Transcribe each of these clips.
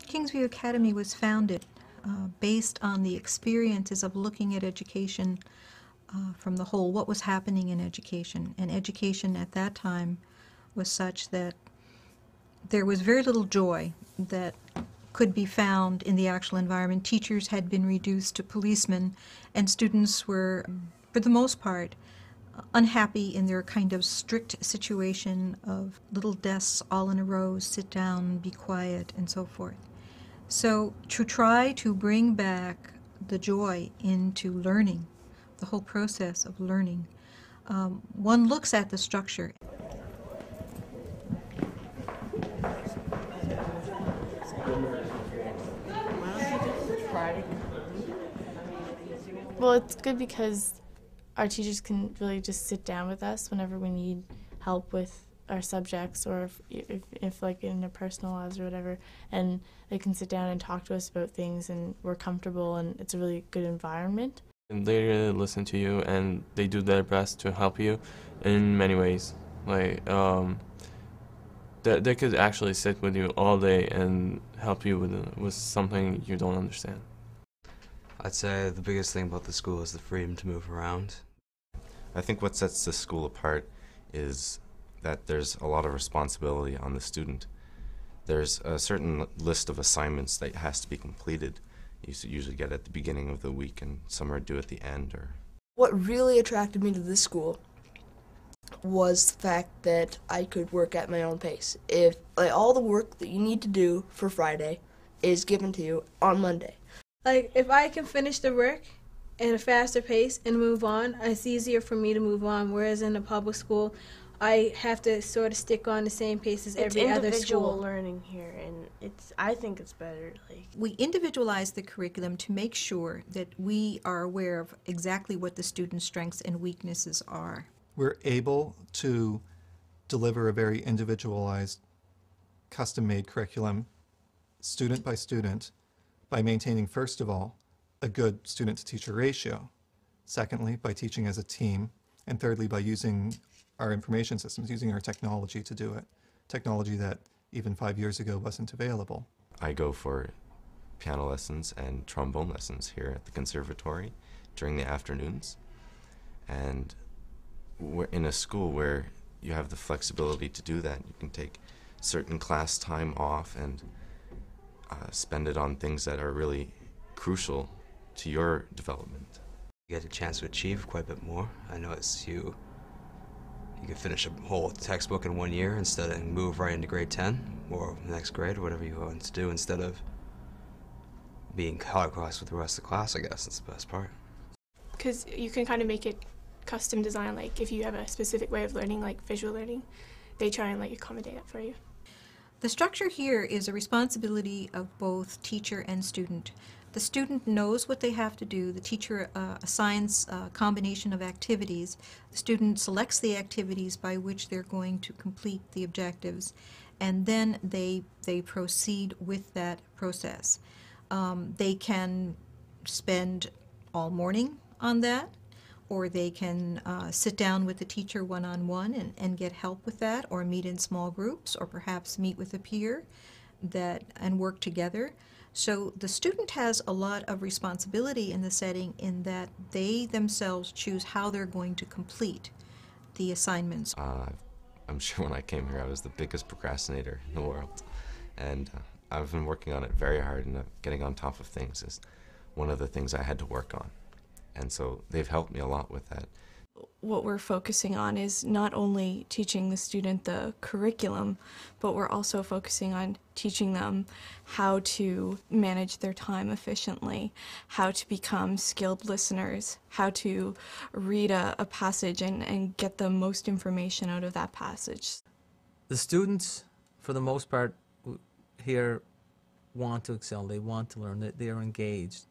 Kingsview Academy was founded based on the experiences of looking at education from the whole, what was happening in education. And education at that time was such that there was very little joy that could be found in the actual environment. Teachers had been reduced to policemen, and students were, for the most part, unhappy in their kind of strict situation of little desks all in a row, sit down, be quiet, and so forth. So to try to bring back the joy into learning, the whole process of learning, one looks at the structure. Well, it's good because our teachers can really just sit down with us whenever we need help with our subjects, or if like in a personal lives or whatever, and they can sit down and talk to us about things, and we're comfortable, and it's a really good environment. And they really listen to you, and they do their best to help you in many ways. Like they could actually sit with you all day and help you with something you don't understand. I'd say the biggest thing about the school is the freedom to move around. I think what sets the school apart is that there's a lot of responsibility on the student. There's a certain list of assignments that has to be completed. You usually get at the beginning of the week, and some are due at the end. What really attracted me to this school was the fact that I could work at my own pace. If all the work that you need to do for Friday is given to you on Monday. Like, if I can finish the work at a faster pace and move on, it's easier for me to move on, whereas in a public school, I have to sort of stick on the same pace as every other school. It's individual learning here, and I think it's better. We individualize the curriculum to make sure that we are aware of exactly what the student's strengths and weaknesses are. We're able to deliver a very individualized, custom-made curriculum, student by student, by maintaining, first of all, a good student-to-teacher ratio. Secondly, by teaching as a team. And thirdly, by using our information systems, using our technology to do it. Technology that even 5 years ago wasn't available. I go for piano lessons and trombone lessons here at the conservatory during the afternoons. And we're in a school where you have the flexibility to do that. You can take certain class time off and spend it on things that are really crucial to your development. You get a chance to achieve quite a bit more. I notice you can finish a whole textbook in 1 year instead of move right into grade 10 or next grade or whatever you want to do, instead of being caught across with the rest of the class. I guess that's the best part. Because you can kind of make it custom design, like if you have a specific way of learning, like visual learning, they try and accommodate that for you. The structure here is a responsibility of both teacher and student. The student knows what they have to do. The teacher assigns a combination of activities. The student selects the activities by which they're going to complete the objectives, and then they proceed with that process. They can spend all morning on that, or they can sit down with the teacher one-on-one and get help with that, or meet in small groups, or perhaps meet with a peer and work together. So the student has a lot of responsibility in the setting, in that they themselves choose how they're going to complete the assignments. I'm sure when I came here I was the biggest procrastinator in the world, and I've been working on it very hard, and getting on top of things is one of the things I had to work on. And so they've helped me a lot with that. What we're focusing on is not only teaching the student the curriculum, but we're also focusing on teaching them how to manage their time efficiently, how to become skilled listeners, how to read a passage and get the most information out of that passage. The students, for the most part, here want to excel. They want to learn. They are engaged.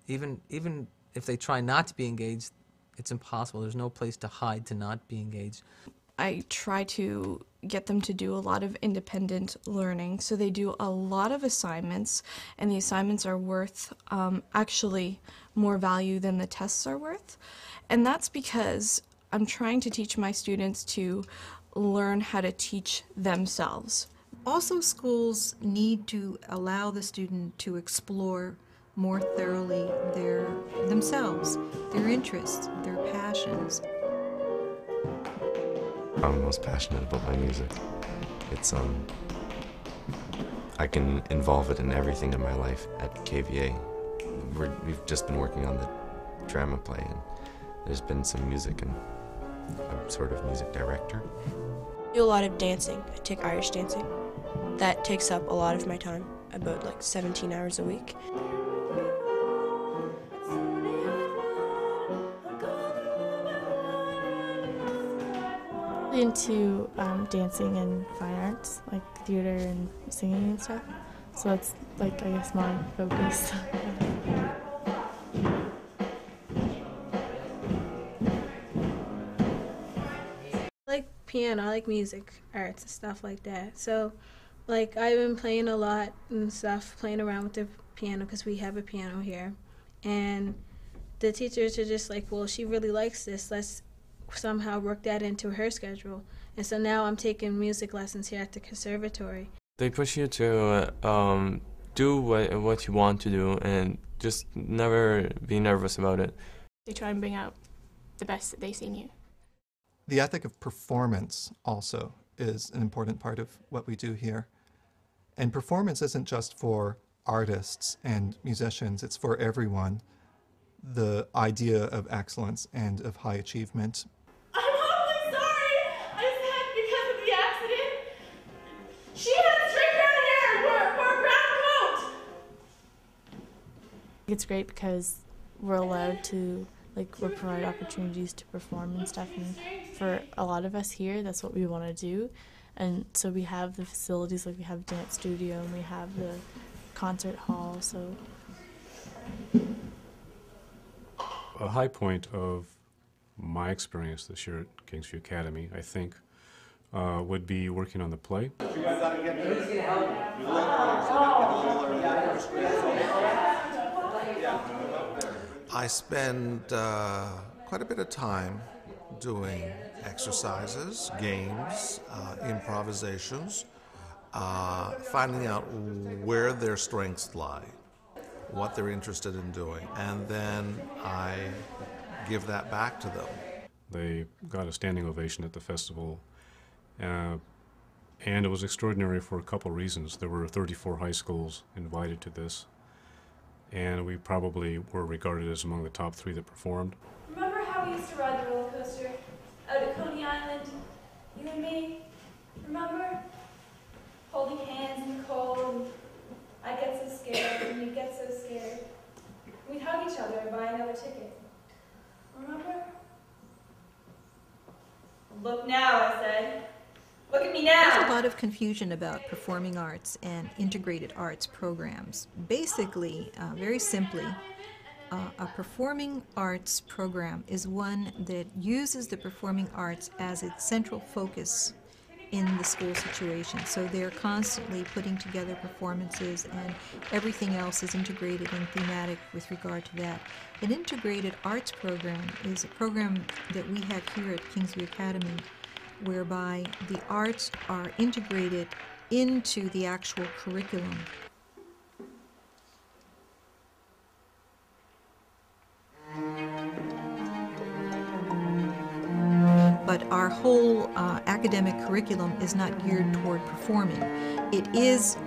Even if they try not to be engaged, it's impossible. There's no place to hide to not be engaged. I try to get them to do a lot of independent learning. So they do a lot of assignments, and the assignments are worth actually more value than the tests are worth. And that's because I'm trying to teach my students to learn how to teach themselves. Also, schools need to allow the student to explore more thoroughly themselves, their interests, their passions. I'm most passionate about my music. It's I can involve it in everything in my life at KVA. We've just been working on the drama play, and there's been some music, and I'm sort of music director. I do a lot of dancing. I take Irish dancing. That takes up a lot of my time, about like 17 hours a week. Into dancing and fine arts, like theater and singing and stuff. So that's like, I guess, my focus. I like piano, I like music, arts, and stuff like that. So, like, I've been playing a lot and stuff, playing around with the piano because we have a piano here. And the teachers are just like, well, she really likes this. Let's somehow work that into her schedule. And so now I'm taking music lessons here at the conservatory. They push you to do what you want to do and just never be nervous about it. They try and bring out the best that they see in you. The ethic of performance also is an important part of what we do here. And performance isn't just for artists and musicians, it's for everyone. The idea of excellence and of high achievement. I'm awfully sorry! I said because of the accident. She had straight brown hair and wore a brown coat! It's great because we're allowed to, we're provided opportunities to perform and stuff, and for a lot of us here, that's what we want to do. And so we have the facilities, like we have a dance studio and we have the concert hall, so. A high point of my experience this year at Kingsview Academy, I think, would be working on the play. I spend quite a bit of time doing exercises, games, improvisations, finding out where their strengths lie, what they're interested in doing, and then I give that back to them. They got a standing ovation at the festival, and it was extraordinary for a couple reasons. There were 34 high schools invited to this, and we probably were regarded as among the top 3 that performed. Remember how we used to ride the roller coaster out at Coney Island? You and me? Remember? Holding hands in the cold. I'd get so scared, and you'd get so scared. We'd hug each other and buy another ticket. Remember? Look now, I said. Look at me now! There's a lot of confusion about performing arts and integrated arts programs. Basically, very simply, a performing arts program is one that uses the performing arts as its central focus in the school situation. So they're constantly putting together performances, and everything else is integrated and thematic with regard to that. An integrated arts program is a program that we have here at Kingsview Academy, whereby the arts are integrated into the actual curriculum. But our whole academic curriculum is not geared toward performing. It is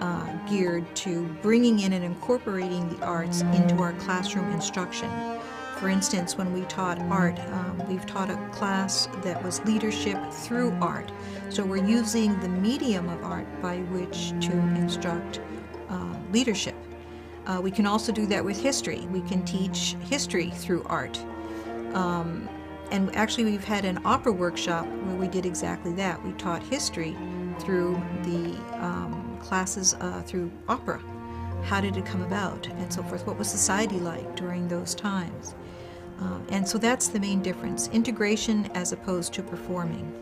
geared to bringing in and incorporating the arts into our classroom instruction. For instance, when we taught art, we've taught a class that was leadership through art. So we're using the medium of art by which to instruct leadership. We can also do that with history. We can teach history through art. And actually we've had an opera workshop where we did exactly that. We taught history through the classes through opera. How did it come about, and so forth? What was society like during those times? And so that's the main difference, integration as opposed to performing.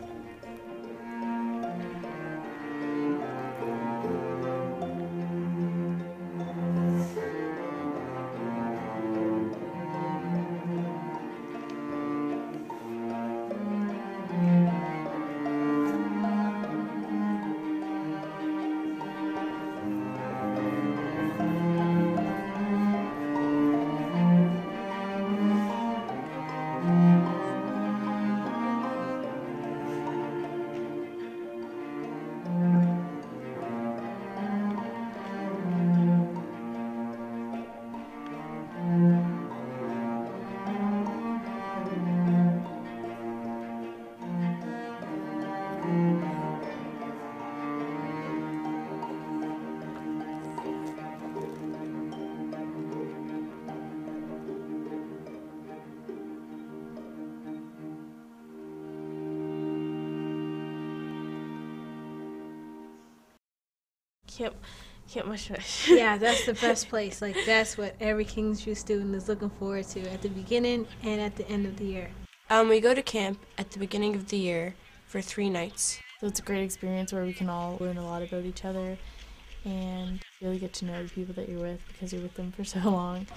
Camp Mush Mush. Yeah, that's the best place. Like, that's what every Kingsview student is looking forward to at the beginning and at the end of the year. We go to camp at the beginning of the year for 3 nights. So it's a great experience where we can all learn a lot about each other and really get to know the people that you're with because you're with them for so long.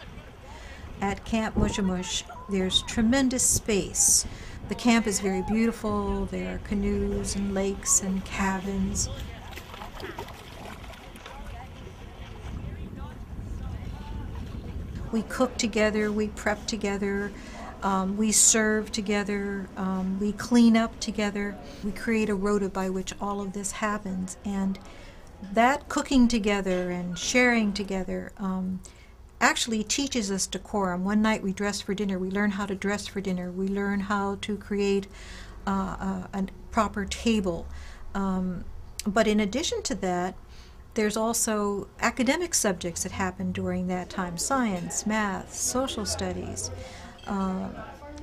At Camp Mushamush, there's tremendous space. The camp is very beautiful. There are canoes and lakes and cabins. We cook together, we prep together, we serve together, we clean up together. We create a rota by which all of this happens. And that cooking together and sharing together actually teaches us decorum. One night we dress for dinner. We learn how to dress for dinner. We learn how to create a proper table. But in addition to that, there's also academic subjects that happen during that time: science, math, social studies,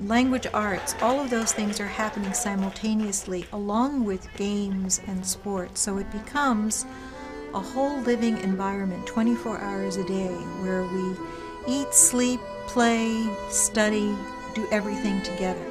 language arts. All of those things are happening simultaneously along with games and sports. So it becomes a whole living environment 24 hours a day where we eat, sleep, play, study, do everything together.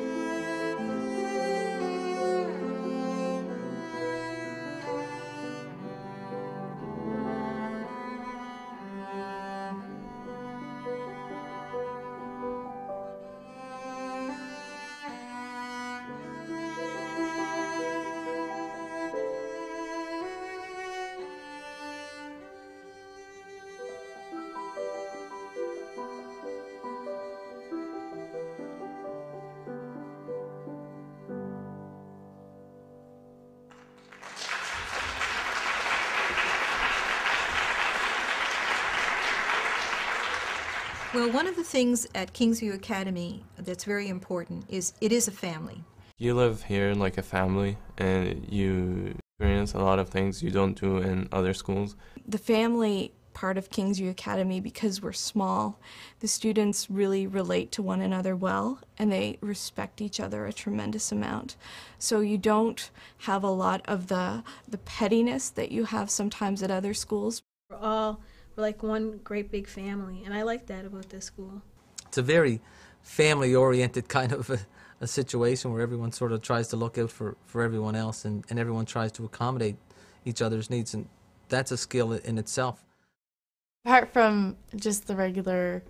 Well, one of the things at Kingsview Academy that's very important is it is a family. You live here like a family, and you experience a lot of things you don't do in other schools. The family part of Kingsview Academy, because we're small, the students really relate to one another well, and they respect each other a tremendous amount. So you don't have a lot of the pettiness that you have sometimes at other schools. We're like one great big family, and I like that about this school. It's a very family-oriented kind of a situation where everyone sort of tries to look out for everyone else, and everyone tries to accommodate each other's needs, and that's a skill in itself. Apart from just the regular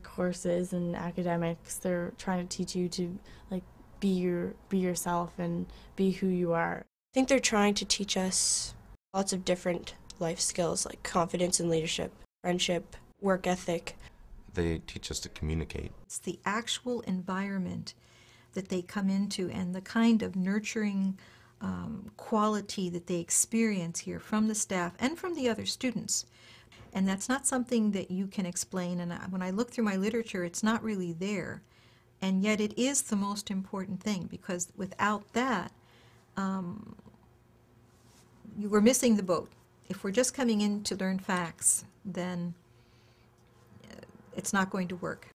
courses and academics, they're trying to teach you to like be yourself and be who you are. I think they're trying to teach us lots of different life skills like confidence and leadership, friendship, work ethic. They teach us to communicate. It's the actual environment that they come into and the kind of nurturing quality that they experience here from the staff and from the other students. And that's not something that you can explain. And when I look through my literature, it's not really there. And yet it is the most important thing, because without that, you were missing the boat. If we're just coming in to learn facts, then it's not going to work.